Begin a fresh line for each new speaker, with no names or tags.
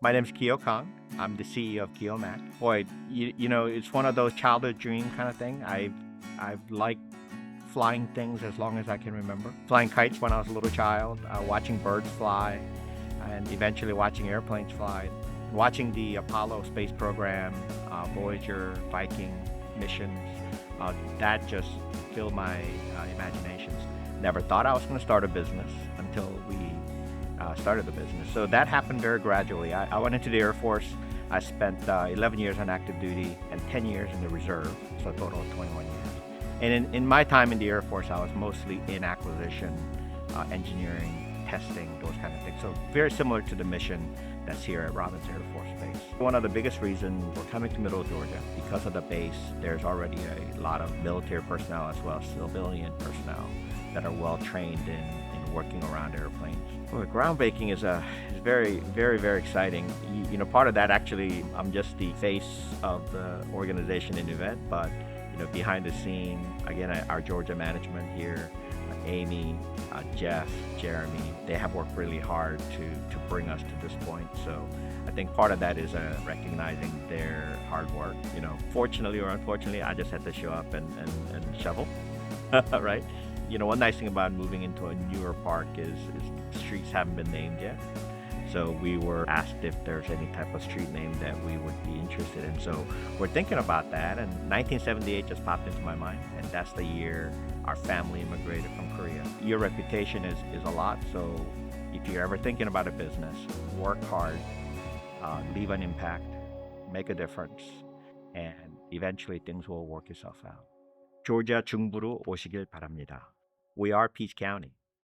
My name's Kyo Kong. I'm the CEO of KIHOMAC. Boy, it's one of those childhood dream kind of thing. I've liked flying things as long as I can remember. Flying kites when I was a little child, watching birds fly, and eventually watching airplanes fly. Watching the Apollo space program, Voyager, Viking missions, that just filled my imaginations. Never thought I was going to start a business until we started the business. So that happened very gradually. I went into the Air Force. I spent 11 years on active duty and 10 years in the reserve, so a total of 21 years. And in my time in the Air Force, I was mostly in acquisition, engineering, testing, those kind of things. So very similar to the mission that's here at Robins Air Force Base. One of the biggest reasons we're coming to Middle Georgia, because of the base, there's already a lot of military personnel as well as civilian personnel that are well trained in working around airplanes. Well, groundbreaking is very, very, very exciting. Part of that actually, I'm just the face of the organization in the event, but behind the scene, again, our Georgia management here, Amy, Jeff, Jeremy, they have worked really hard to bring us to this point. So I think part of that is recognizing their hard work. Fortunately or unfortunately, I just had to show up and shovel, right? One nice thing about moving into a newer park is streets haven't been named yet. So we were asked if there's any type of street name that we would be interested in. So we're thinking about that, and 1978 just popped into my mind, and that's the year our family immigrated from Korea. Your reputation is a lot, so if you're ever thinking about a business, work hard, leave an impact, make a difference, and eventually things will work itself out. 조지아 중부로 오시길 바랍니다. We are Peach County.